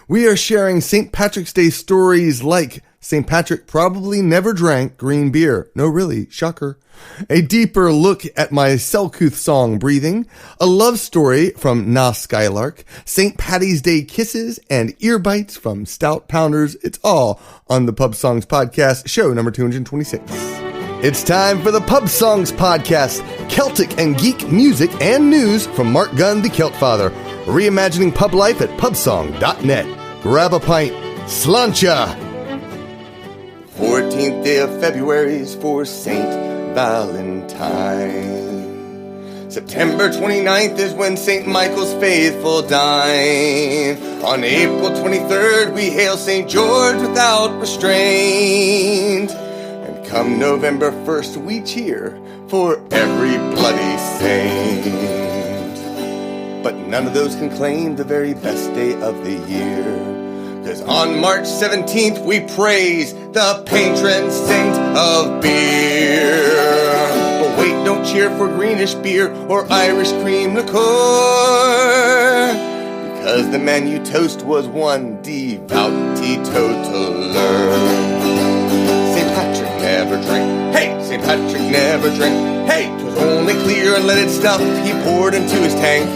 We are sharing St. Patrick's Day stories like St. Patrick probably never drank green beer. No, really, shocker. A deeper look at my Selcouth song, Breathing. A love story from Skylark. St. Paddy's Day kisses and ear bites from Stout Pounders. It's all on the Pub Songs Podcast, show number 226. It's time for the Pub Songs Podcast, Celtic and geek music and news from Mark Gunn, the Celtfather, reimagining pub life at pubsong.net. Grab a pint, slancha. 14th day of February is for St. Valentine. September 29th is when St. Michael's faithful dine. On April 23rd we hail St. George without restraint. Come November 1st, we cheer for every bloody saint. But none of those can claim the very best day of the year. 'Cause on March 17th, we praise the patron saint of beer. But wait, don't cheer for greenish beer or Irish cream liqueur. Because the man you toast was one devout teetotaler. Never drink. Hey, St. Patrick never drank. Hey, 'twas only clear and leaded stuff he poured into his tank.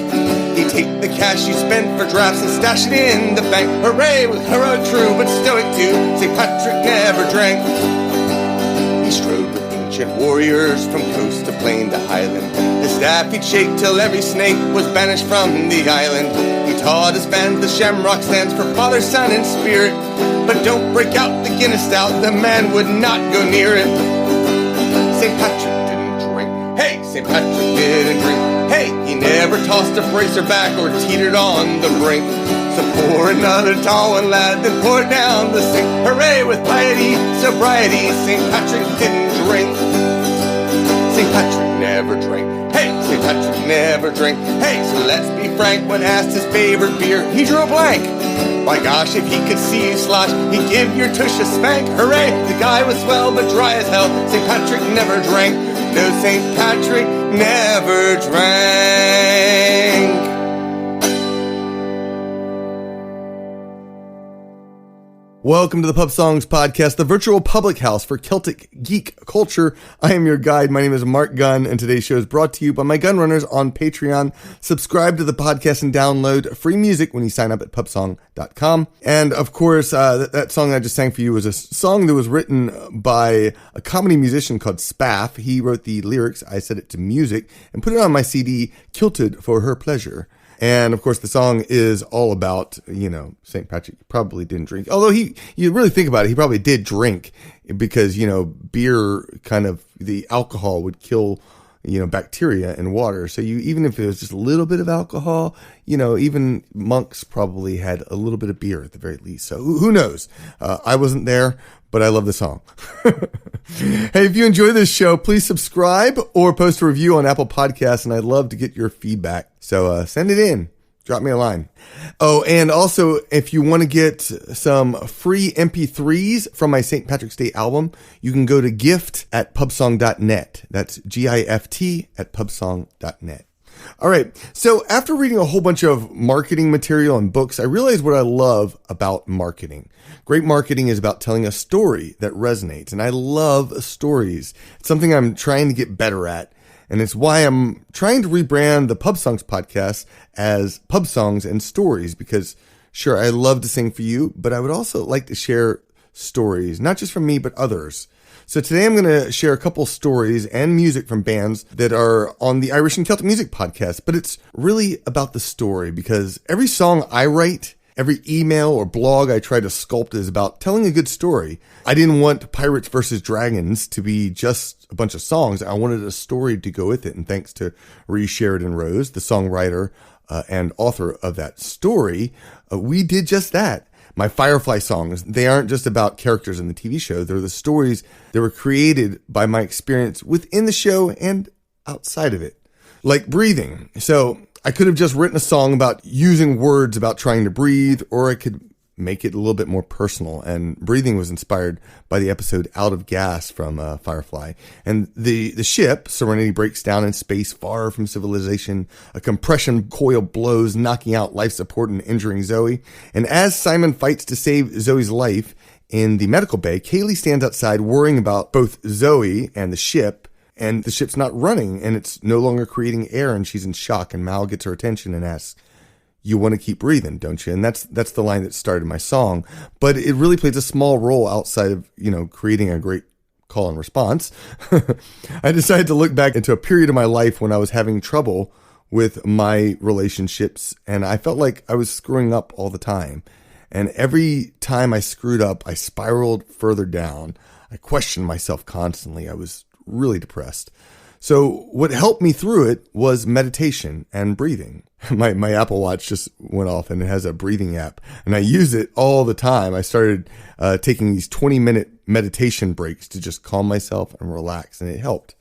He'd take the cash you spent for drafts and stash it in the bank. Hooray, was heroic true, but stoic too. St. Patrick never drank. He strode with ancient warriors from coast to plain to highland. His staff he'd shake till every snake was banished from the island. He taught his band the shamrock stands for Father, Son, and Spirit. But don't break out the Guinness stout, the man would not go near it. St. Patrick didn't drink. Hey, St. Patrick didn't drink. Hey, he never tossed a bracer back or teetered on the brink. So pour another tall one, lad, then pour down the sink. Hooray, with piety, sobriety, St. Patrick didn't drink. St. Patrick never drank. Hey, St. Patrick never drank. Hey, so let's be frank, when asked his favorite beer, he drew a blank. My gosh, if he could see you slosh, he'd give your tush a spank. Hooray, the guy was swell but dry as hell. St. Patrick never drank. No, St. Patrick never drank. Welcome to the Pub Songs Podcast, the virtual public house for Celtic geek culture. I am your guide. My name is Mark Gunn, and today's show is brought to you by my gun runners on Patreon. Subscribe to the podcast and download free music when you sign up at pubsong.com. And of course, that song I just sang for you was a song that was written by a comedy musician called Spaff. He wrote the lyrics, I set it to music, and put it on my CD, Kilted, for her pleasure. And of course, the song is all about, St. Patrick probably didn't drink. Although you really think about it, he probably did drink because, beer kind of, the alcohol would kill, bacteria in water. So even if it was just a little bit of alcohol, even monks probably had a little bit of beer at the very least. So who knows? I wasn't there, but I love the song. Hey, if you enjoy this show, please subscribe or post a review on Apple Podcasts, and I'd love to get your feedback. So send it in. Drop me a line. Oh, and also, if you want to get some free MP3s from my St. Patrick's Day album, you can go to gift@pubsong.net. That's GIFT at pubsong.net. All right. So after reading a whole bunch of marketing material and books, I realized what I love about marketing. Great marketing is about telling a story that resonates. And I love stories. It's something I'm trying to get better at. And it's why I'm trying to rebrand the Pub Songs Podcast as Pub Songs and Stories, because sure, I love to sing for you, but I would also like to share stories, not just from me, but others. So today I'm going to share a couple stories and music from bands that are on the Irish and Celtic Music Podcast, but it's really about the story, because every song I write, every email or blog I try to sculpt is about telling a good story. I didn't want Pirates vs. Dragons to be just a bunch of songs. I wanted a story to go with it. And thanks to Ree Sheridan Rose, the songwriter and author of that story, we did just that. My Firefly songs, they aren't just about characters in the TV show. They're the stories that were created by my experience within the show and outside of it. Like Breathing. So I could have just written a song about using words about trying to breathe, or I could make it a little bit more personal. And breathing was inspired by the episode Out of Gas from Firefly. And the ship, Serenity, breaks down in space far from civilization. A compression coil blows, knocking out life support and injuring Zoe. And as Simon fights to save Zoe's life in the medical bay, Kaylee stands outside worrying about both Zoe and the ship. And the ship's not running, and it's no longer creating air, and she's in shock. And Mal gets her attention and asks, "You want to keep breathing, don't you?" And that's the line that started my song. But it really plays a small role outside of, creating a great call and response. I decided to look back into a period of my life when I was having trouble with my relationships, and I felt like I was screwing up all the time. And every time I screwed up, I spiraled further down. I questioned myself constantly. I was really depressed. So what helped me through it was meditation and breathing. My Apple Watch just went off and it has a breathing app and I use it all the time. I started taking these 20-minute meditation breaks to just calm myself and relax, and it helped.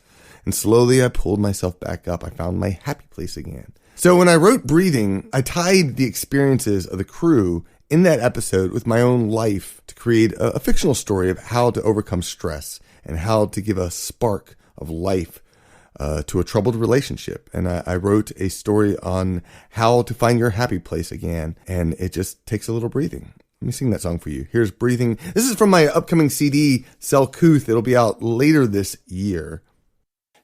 And slowly I pulled myself back up. I found my happy place again. So when I wrote Breathing, I tied the experiences of the crew in that episode with my own life to create a fictional story of how to overcome stress and how to give a spark of life to a troubled relationship. And I wrote a story on how to find your happy place again. And it just takes a little breathing. Let me sing that song for you. Here's Breathing. This is from my upcoming CD, Selcouth. It'll be out later this year.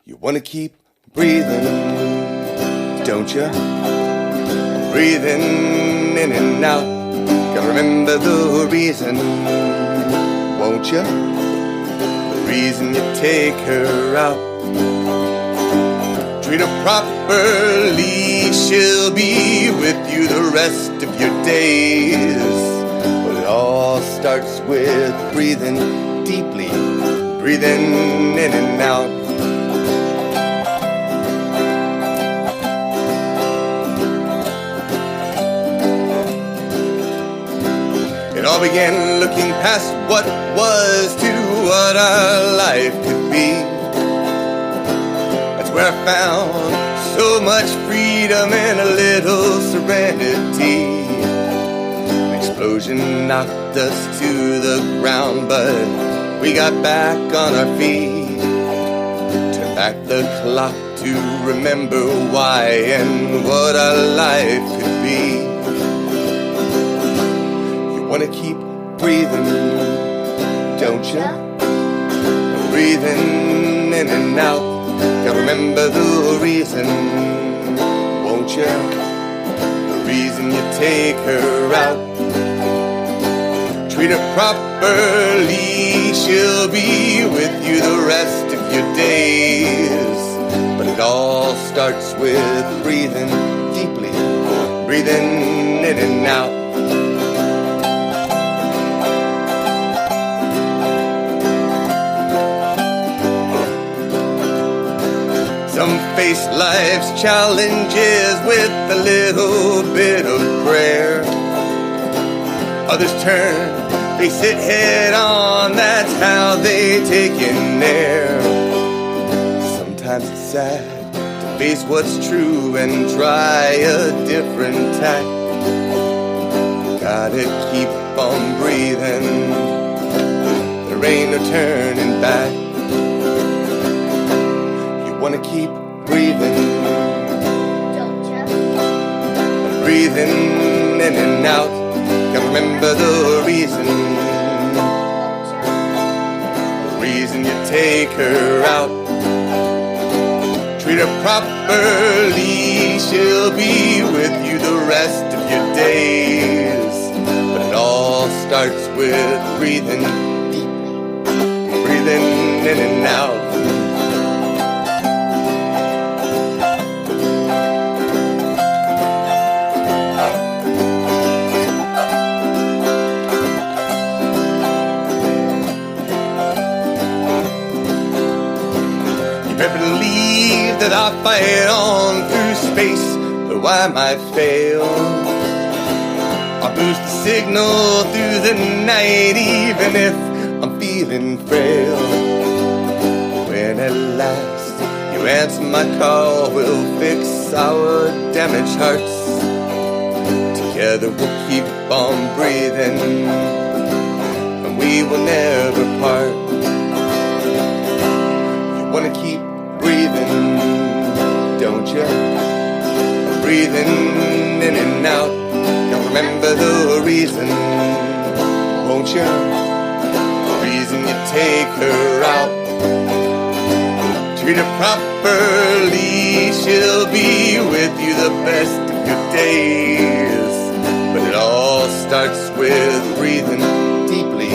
You want to keep breathing, don't you? Breathing in and out. Gotta remember the reason, won't you? The reason you take her out. Treat her properly, she'll be with you the rest of your days. But it all starts with breathing deeply, breathing in and out. It all began looking past what was to what our life could be. That's where I found so much freedom and a little serenity. An explosion knocked us to the ground, but we got back on our feet. Turned back the clock to remember why and what our life could be. Wanna keep breathing, don't you? Breathing in and out. Gotta remember the reason, won't you? The reason you take her out. Treat her properly, she'll be with you the rest of your days. But it all starts with breathing deeply, breathing in and out. Some face life's challenges with a little bit of prayer. Others turn, face it head on, that's how they take in air. Sometimes it's sad to face what's true and try a different tack. Gotta keep on breathing, there ain't no turning back. Wanna keep breathing, don't you? Breathing in and out. Gotta remember the reason, the reason you take her out. Treat her properly, she'll be with you the rest of your days. But it all starts with breathing deeply, breathing in and out. Believe that I fight on through space, though I might fail. I boost the signal through the night, even if I'm feeling frail. When at last you answer my call, we'll fix our damaged hearts. Together we'll keep on breathing, and we will never part. You wanna keep breathing, don't you? Breathing in and out. Now remember the reason, won't you? The reason you take her out. Treat her properly, she'll be with you the best of your days. But it all starts with breathing deeply,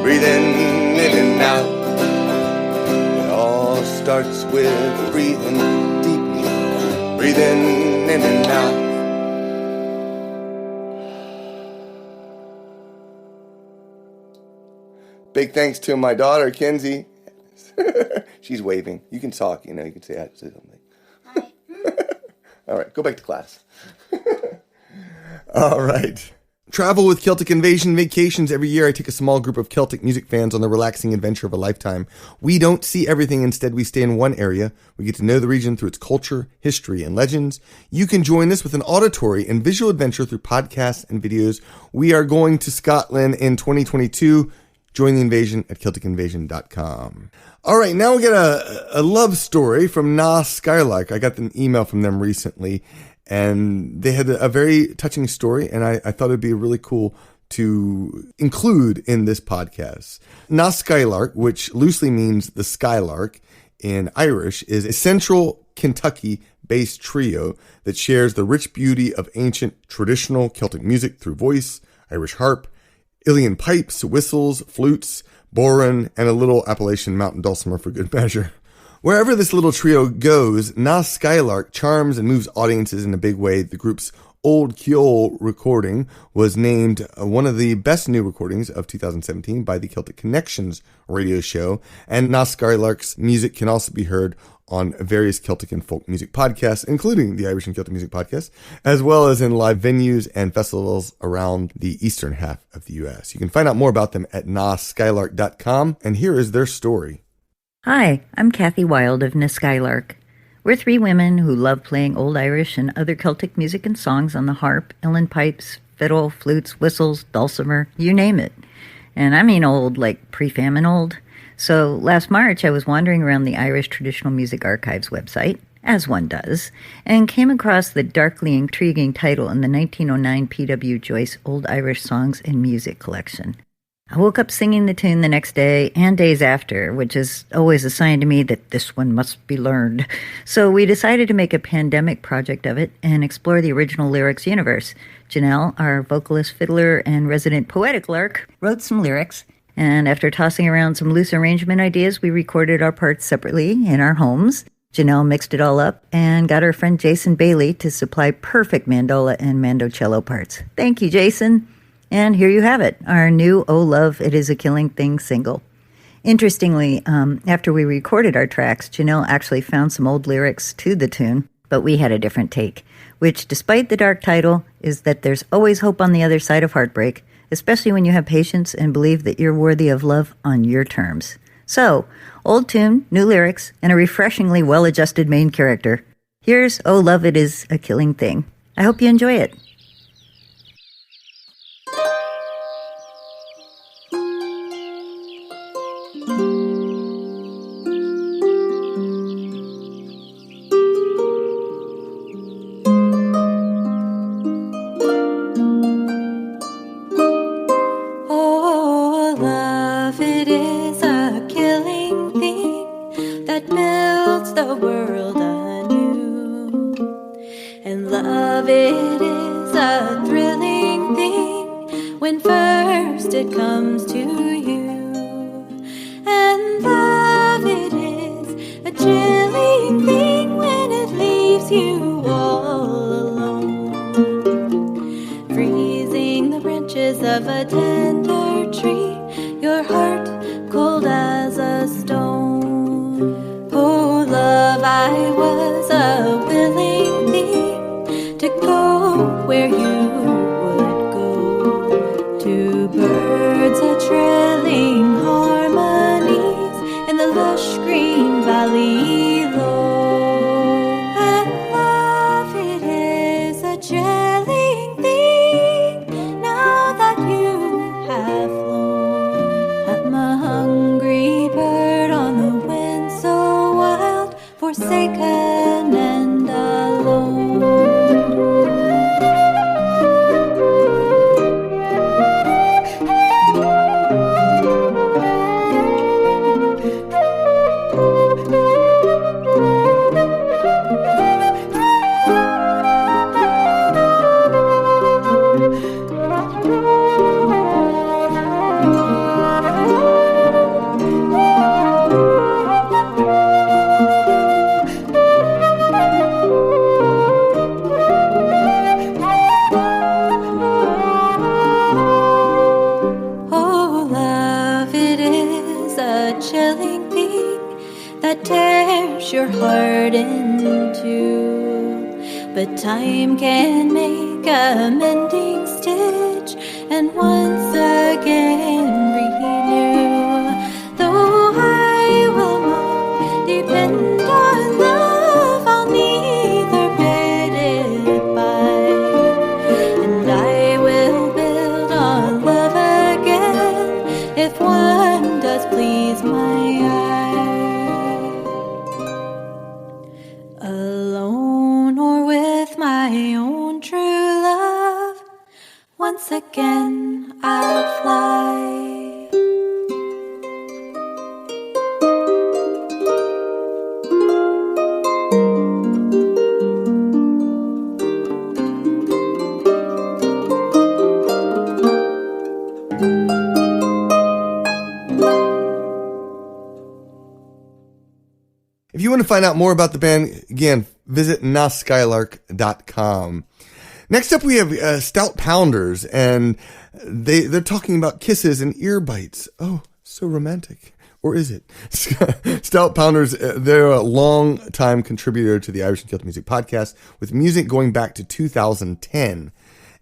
breathing in and out. It all starts with breathing deeply, breathing in and out. Big thanks to my daughter, Kenzie. She's waving. You can talk, you can say something. Hi. All right, go back to class. All right. Travel with Celtic Invasion Vacations. Every year I take a small group of Celtic music fans on the relaxing adventure of a lifetime. We don't see everything. Instead, we stay in one area. We get to know the region through its culture, history, and legends. You can join us with an auditory and visual adventure through podcasts and videos. We are going to Scotland in 2022. Join the invasion at CelticInvasion.com. All right, now we get a love story from Skylark. I got an email from them recently, and they had a very touching story, and I thought it'd be really cool to include in this podcast. Skylark, which loosely means the Skylark in Irish, is a central Kentucky-based trio that shares the rich beauty of ancient traditional Celtic music through voice, Irish harp, Ilian pipes, whistles, flutes, bodhrán, and a little Appalachian mountain dulcimer for good measure. Wherever this little trio goes, Skylark charms and moves audiences in a big way. The group's Old Kiol recording was named one of the best new recordings of 2017 by the Celtic Connections radio show, and Skylark's music can also be heard on various Celtic and folk music podcasts, including the Irish and Celtic Music Podcast, as well as in live venues and festivals around the eastern half of the U.S. You can find out more about them at naskylark.com, and here is their story. Hi, I'm Kathy Wild of Skylark. We're three women who love playing Old Irish and other Celtic music and songs on the harp, uilleann pipes, fiddle, flutes, whistles, dulcimer, you name it. And I mean old, like pre-famine old. So last March, I was wandering around the Irish Traditional Music Archives website, as one does, and came across the darkly intriguing title in the 1909 P.W. Joyce Old Irish Songs and Music collection. I woke up singing the tune the next day and days after, which is always a sign to me that this one must be learned. So we decided to make a pandemic project of it and explore the original lyrics universe. Janelle, our vocalist, fiddler, and resident poetic lark, wrote some lyrics, and after tossing around some loose arrangement ideas, we recorded our parts separately in our homes. Janelle mixed it all up and got our friend Jason Bailey to supply perfect mandola and mandocello parts. Thank you, Jason. And here you have it, our new Oh Love, It Is a Killing Thing single. Interestingly, after we recorded our tracks, Janelle actually found some old lyrics to the tune, but we had a different take, which, despite the dark title, is that there's always hope on the other side of heartbreak, especially when you have patience and believe that you're worthy of love on your terms. So, old tune, new lyrics, and a refreshingly well-adjusted main character. Here's Oh Love, It Is a Killing Thing. I hope you enjoy it. It comes to you, and love it is a chilling thing when it leaves you all alone, freezing the branches of a tender tree, your heart cold as a stone. Oh love, I was a willing thing to go where you would go, to birds a-trilling harmonies in the lush green valley low. And love, it is a gelling thing your heart in two. But time can make a mending stitch and once again renew. Though I will not depend on love, I'll neither bid it by. And I will build on love again if one does please my eye. Alone or with my own true love, once again I'll fly. If you want to find out more about the band, again, visit naskylark.com. Next up, we have Stout Pounders, and they're talking about kisses and ear bites. Oh, so romantic. Or is it? Stout Pounders, they're a long-time contributor to the Irish and Celtic Music Podcast, with music going back to 2010.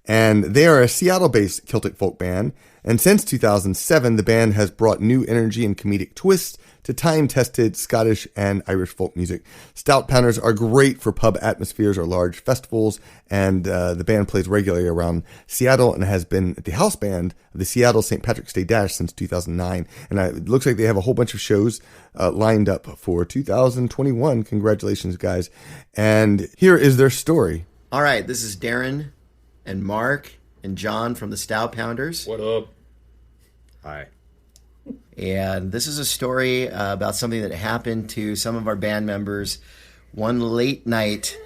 And they are a Seattle-based Celtic folk band, and since 2007, the band has brought new energy and comedic twists to time-tested Scottish and Irish folk music. Stout Pounders are great for pub atmospheres or large festivals, and the band plays regularly around Seattle and has been the house band of the Seattle St. Patrick's Day Dash since 2009. And it looks like they have a whole bunch of shows lined up for 2021. Congratulations, guys. And here is their story. All right, this is Darren and Mark and John from the Stout Pounders. What up? Hi. And this is a story about something that happened to some of our band members one late night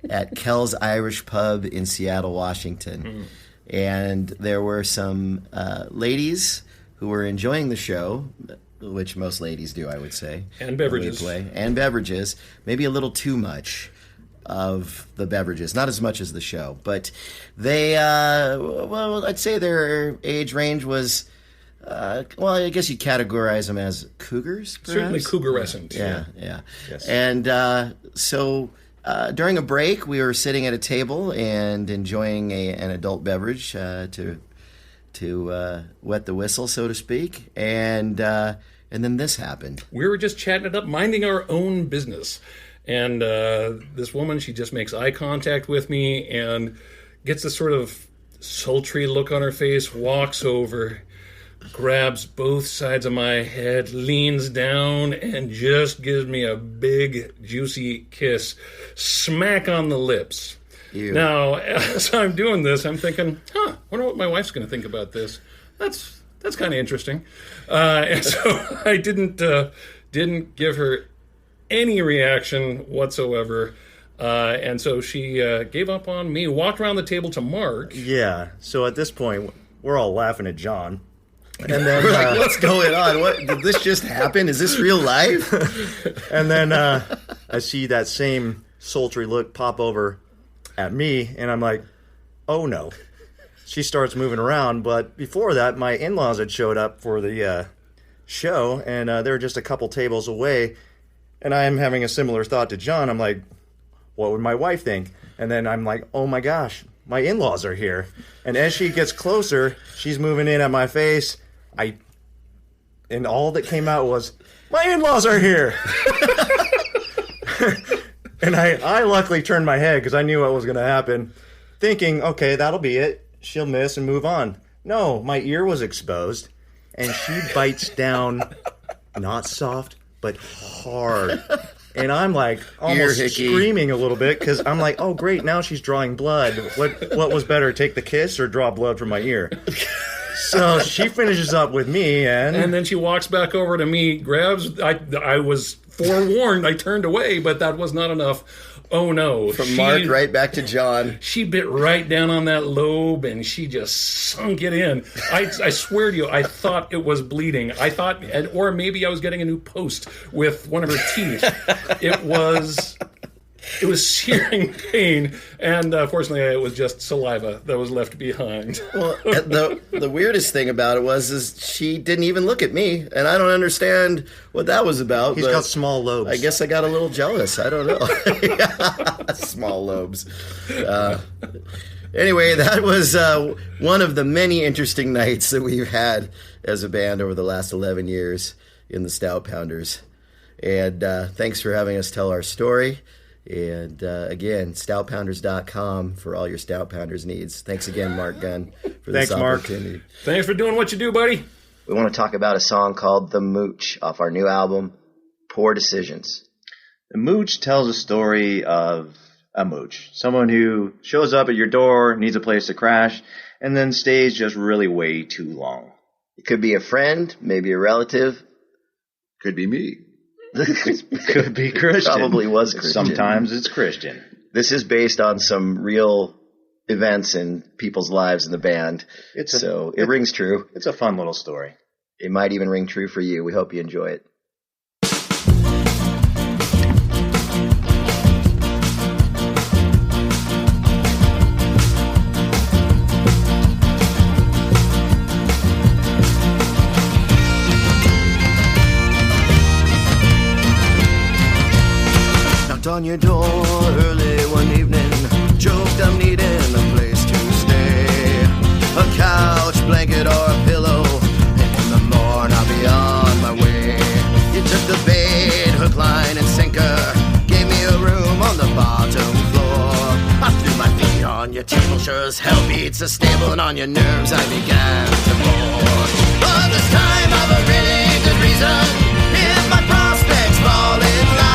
at Kel's Irish Pub in Seattle, Washington. And there were some ladies who were enjoying the show, which most ladies do, I would say. And beverages. And beverages. Maybe a little too much of the beverages, not as much as the show. But they, well, I'd say their age range was... well, I guess you'd categorize them as cougars, perhaps? Certainly cougarescent. Yeah. Yes. And so during a break, we were sitting at a table and enjoying an adult beverage to wet the whistle, so to speak. And then this happened. We were just chatting it up, minding our own business. And this woman, she just makes eye contact with me and gets this sort of sultry look on her face, walks over, grabs both sides of my head, leans down, and just gives me a big, juicy kiss, smack on the lips. Ew. Now, as I'm doing this, I'm thinking, wonder what my wife's going to think about this. That's kind of interesting. And so I didn't give her any reaction whatsoever. And so she gave up on me, walked around the table to Mark. Yeah, so at this point, we're all laughing at John. And then we're like, what's going on? What did this just happen? Is this real life? And then I see that same sultry look pop over at me, and I'm like, oh no. She starts moving around, but before that, my in-laws had showed up for the show, and they were just a couple tables away, and I'm having a similar thought to John. I'm like, what would my wife think? And then I'm like, oh my gosh, my in-laws are here. And as she gets closer, she's moving in at my face. And all that came out was, my in-laws are here. And I luckily turned my head because I knew what was going to happen, thinking, okay, that'll be it. She'll miss and move on. No, my ear was exposed, and she bites down, not soft, but hard. And I'm like almost screaming a little bit because I'm like, oh, great, now she's drawing blood. What was better, take the kiss or draw blood from my ear? So she finishes up with me, and then she walks back over to me, grabs. I was forewarned. I turned away, but that was not enough. Oh no! From Mark right back to John. She bit right down on that lobe, and she just sunk it in. I swear to you, I thought it was bleeding. I thought, or maybe I was getting a new post with one of her teeth. It was It was searing pain, and fortunately, it was just saliva that was left behind. Well, the weirdest thing about it is she didn't even look at me, and I don't understand what that was about. He's got small lobes. I guess I got a little jealous. I don't know. Small lobes. Anyway, that was one of the many interesting nights that we've had as a band over the last 11 years in the Stout Pounders. And thanks for having us tell our story. And again, stoutpounders.com for all your Stout Pounders needs. Thanks again, Mark Gunn, for this opportunity. Mark. Thanks for doing what you do, buddy. We want to talk about a song called The Mooch off our new album, Poor Decisions. The Mooch tells a story of a mooch, someone who shows up at your door, needs a place to crash, and then stays just really way too long. It could be a friend, maybe a relative. Could be me. Could be Christian. Probably was Christian. Sometimes it's Christian. This is based on some real events in people's lives in the band, so it rings true. It's a fun little story. It might even ring true for you. We hope you enjoy it. On your door early one evening, joked I'm needing a place to stay, a couch, blanket, or a pillow, and in the morn I'll be on my way. You took the bait, hook, line, and sinker, gave me a room on the bottom floor. I threw my feet on your table, sure as hell beats a stable, and on your nerves I began to bore. But this time I've a really good reason, if my prospects fall in line,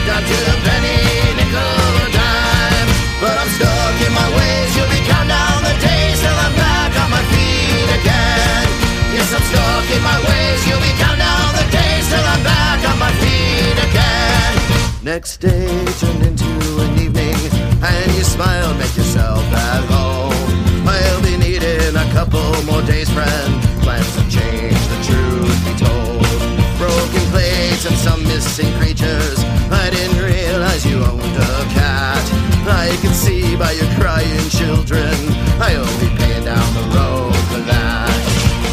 down to the penny, nickel, or dime. But I'm stuck in my ways. You'll be counting down the days till I'm back on my feet again. Yes, I'm stuck in my ways. You'll be counting down the days till I'm back on my feet again. Next day turned into an evening, and you smiled, make yourself at home. I'll be needing a couple more days, friend. Plans have changed, the truth be told. Broken plates and some missing creatures. I didn't realize you owned a cat. I could see by your crying children. I owe be paying down the road for that.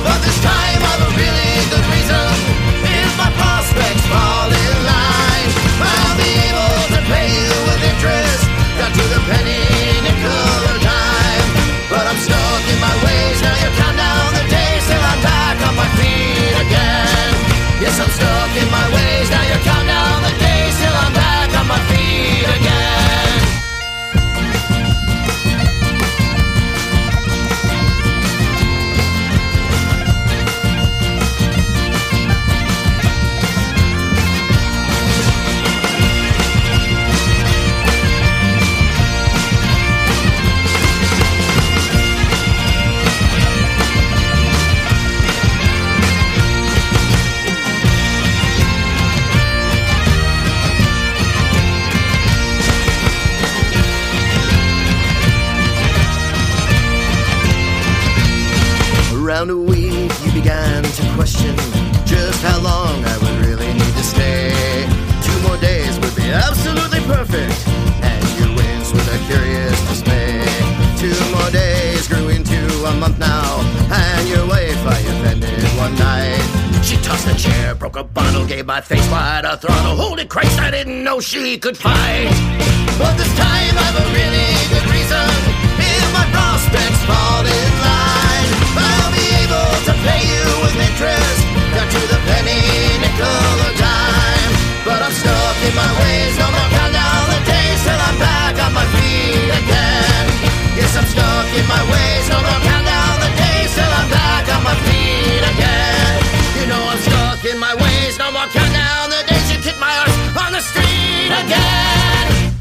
But this time I've a really good reason. If my prospects fall in line, I'll be able to pay you with interest, down to the penny, nickel, or dime. But I'm stuck in my ways. Now you count down the days till I'm back on my feet again. Yes, I'm stuck in my ways. Now you count down the days till I'm back on my feet again. Around a week you began to question just how long I would really need to stay. 2 more days would be absolutely perfect, and you winced with a curious dismay. 2 more days grew into a month now, and your wife I offended one night. She tossed a chair, broke a bottle, gave my face quite a throttle. Holy Christ, I didn't know she could fight. But this time I've a really good reason. If my prospects fall in line, I'll be able to pay you with interest, down to the penny, nickel, or dime. But I'm stuck in my ways. No more count down the days till I'm back on my feet again. Yes, I'm stuck in my ways. No more count down the days till I'm back on my feet again. You know I'm stuck in my ways. No more count down the days you kick my arse on the street again.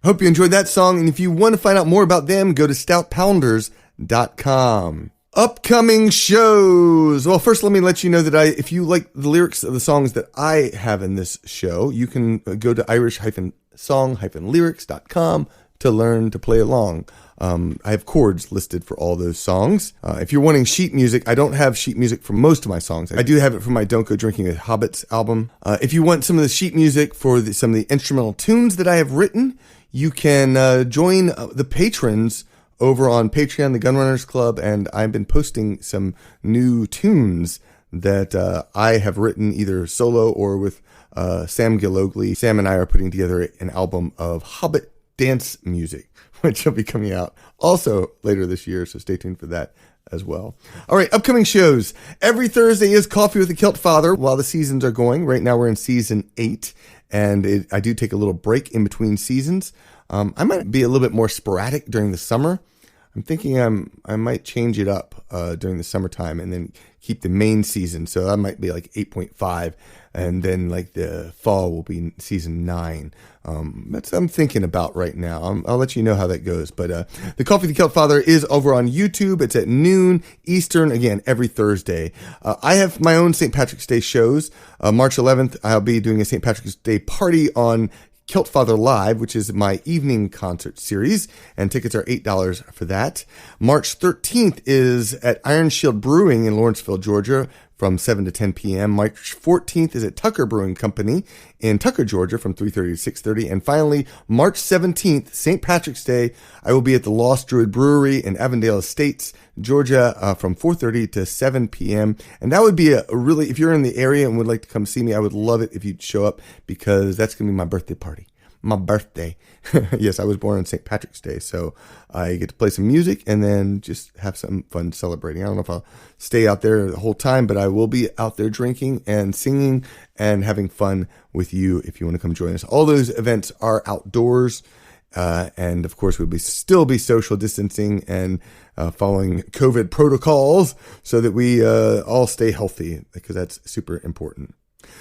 Hope you enjoyed that song, and if you want to find out more about them, go to stoutpounders.com. Upcoming shows. Well, first let me let you know that if you like the lyrics of the songs that I have in this show, you can go to irish-song-lyrics.com to learn to play along. I have chords listed for all those songs. If you're wanting sheet music, I don't have sheet music for most of my songs. I do have it for my Don't Go Drinking with Hobbits album. If you want some of the sheet music for some of the instrumental tunes that I have written, you can join the patrons over on Patreon, the Gunrunners Club, and I've been posting some new tunes that I have written either solo or with Sam Gillogly. Sam and I are putting together an album of Hobbit dance music, which will be coming out also later this year, so stay tuned for that as well. All right, upcoming shows. Every Thursday is Coffee with the Celtfather while the seasons are going. Right now we're in season 8, and I do take a little break in between seasons. I might be a little bit more sporadic during the summer. I'm thinking I might change it up during the summertime and then keep the main season. So that might be like 8.5, and then like the fall will be season 9. That's what I'm thinking about right now. I'll let you know how that goes. But the Coffee with the Celtfather is over on YouTube. It's at noon Eastern, again, every Thursday. I have my own St. Patrick's Day shows. March 11th, I'll be doing a St. Patrick's Day party on Celtfather Live, which is my evening concert series, and tickets are $8 for that. March 13th is at Iron Shield Brewing in Lawrenceville, Georgia, from 7 to 10 p.m. March 14th is at Tucker Brewing Company in Tucker, Georgia, from 3:30 to 6:30. And finally, March 17th, St. Patrick's Day, I will be at the Lost Druid Brewery in Avondale Estates, Georgia, from 4:30 to 7 p.m. And that would be a really, if you're in the area and would like to come see me, I would love it if you'd show up, because that's going to be my birthday party. My birthday. Yes, I was born on St. Patrick's Day, so I get to play some music and then just have some fun celebrating. I don't know if I'll stay out there the whole time, but I will be out there drinking and singing and having fun with you if you want to come join us. All those events are outdoors, and of course we'll still be social distancing and following COVID protocols so that we all stay healthy, because that's super important.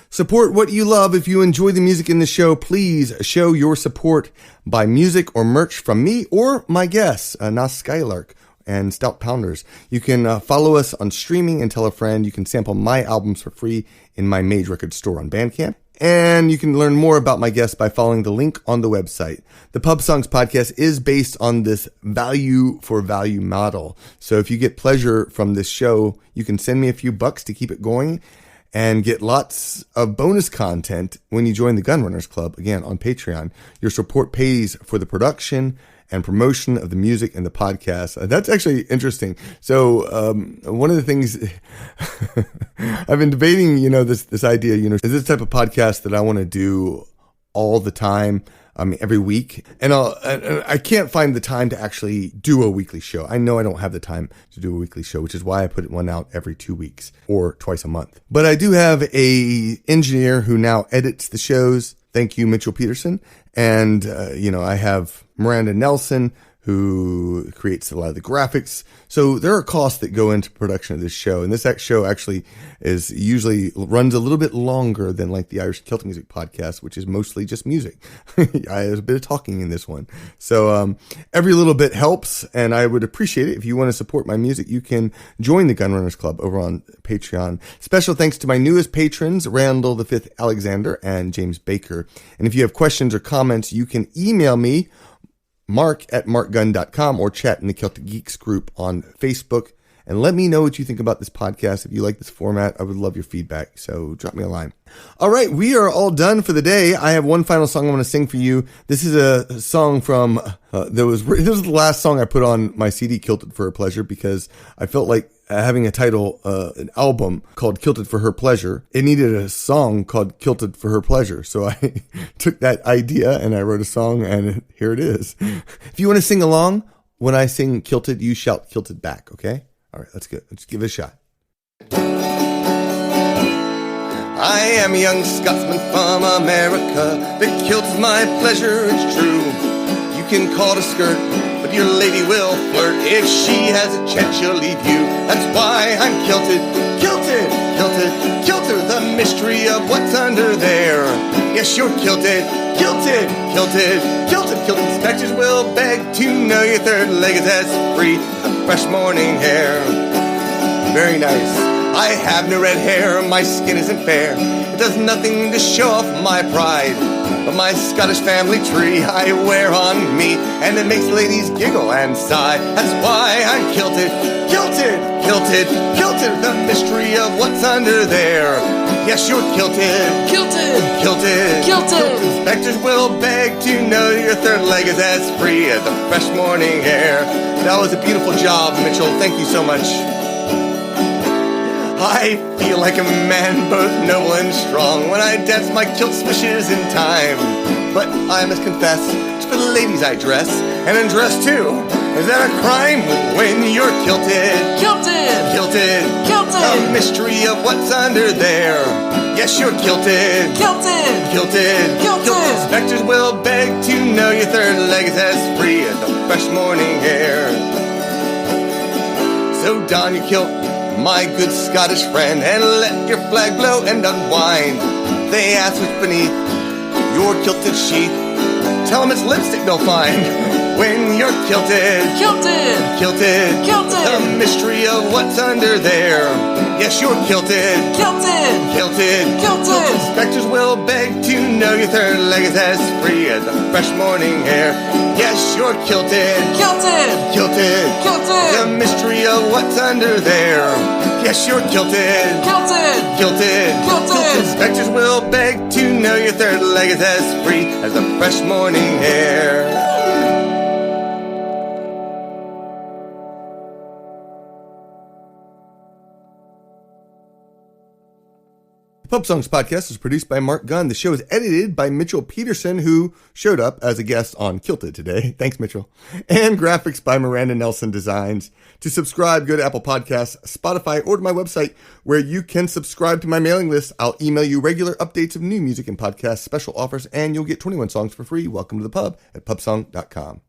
Support what you love. If you enjoy the music in the show, please show your support by music or merch from me or my guests, Skylark and Stout Pounders. You can follow us on streaming and tell a friend. You can sample my albums for free in my Mage Record store on Bandcamp. And you can learn more about my guests by following the link on the website. The Pub Songs Podcast is based on this value for value model. So if you get pleasure from this show, you can send me a few bucks to keep it going and get lots of bonus content when you join the Gunrunners Club, again, on Patreon. Your support pays for the production and promotion of the music and the podcast. That's actually interesting. So one of the things I've been debating, this idea, is this type of podcast that I want to do all the time, every week. And I can't find the time to actually do a weekly show. I know I don't have the time to do a weekly show, which is why I put one out every 2 weeks or twice a month. But I do have a engineer who now edits the shows. Thank you, Mitchell Peterson. And, I have Miranda Nelson, who creates a lot of the graphics. So there are costs that go into production of this show. And this show actually runs a little bit longer than like the Irish Celtic Music Podcast, which is mostly just music. There's a bit of talking in this one. So every little bit helps, and I would appreciate it. If you want to support my music, you can join the Gunrunners Club over on Patreon. Special thanks to my newest patrons, Randall V. Alexander and James Baker. And if you have questions or comments, you can email me, mark@markgunn.com, or chat in the Celtic Geeks group on Facebook, and let me know what you think about this podcast. If you like this format, I would love your feedback, so drop me a line. All right, we are all done for the day. I have one final song I want to sing for you. This is a song from this was the last song I put on my CD, Kilted for Her Pleasure, because I felt like having a title, an album called Kilted for Her Pleasure, it needed a song called Kilted for Her Pleasure. So I took that idea and I wrote a song, and here it is. If you want to sing along, when I sing Kilted, you shout Kilted back, okay? All right, let's give it a shot. I am a young Scotsman from America. The kilt's my pleasure, it's true. You can call it a skirt, but your lady will flirt. If she has a chance, she'll leave you. That's why I'm kilted, kilted, kilted, kilted. The mystery of what's under there. Yes, you're kilted, kilted, kilted, kilted, kilted. Inspectors will beg to know your third leg is as free as a fresh morning hair. Very nice. I have no red hair, my skin isn't fair. It does nothing to show off my pride. But my Scottish family tree I wear on me, and it makes ladies giggle and sigh. That's why I'm kilted, kilted, kilted, kilted. The mystery of what's under there. Yes, you're kilted, kilted, kilted, kilted. Inspectors will beg to know your third leg is as free as the fresh morning air. That was a beautiful job, Mitchell. Thank you so much. I feel like a man, both noble and strong, when I dance my kilt swishes in time. But I must confess, it's for the ladies I dress, and undress too. Is that a crime when you're kilted? Kilted! Kilted! Kilted! The mystery of what's under there. Yes, you're kilted. Kilted! Kilted! Kilted! Inspectors will beg to know your third leg is as free as the fresh morning air. So don your kilt, my good Scottish friend, and let your flag blow and unwind. They ask what's beneath your kilted sheath. Tell them it's lipstick they'll find. When you're kilted, kilted, kilted, kilted. The mystery of what's under there. Yes, you're kilted, kilted, kilted, kilted. Inspectors will beg to know your third leg is as free as the fresh morning air. Yes, you're kilted, kilted, kilted, kilted. The mystery of what's under there. Yes, you're kilted, kilted, kilted, kilted. Inspectors will beg to know your third leg is as free as the fresh morning air. Pub Songs Podcast is produced by Mark Gunn. The show is edited by Mitchell Peterson, who showed up as a guest on Kilted today. Thanks, Mitchell. And graphics by Miranda Nelson Designs. To subscribe, go to Apple Podcasts, Spotify, or to my website, where you can subscribe to my mailing list. I'll email you regular updates of new music and podcast special offers, and you'll get 21 songs for free. Welcome to the pub at pubsong.com.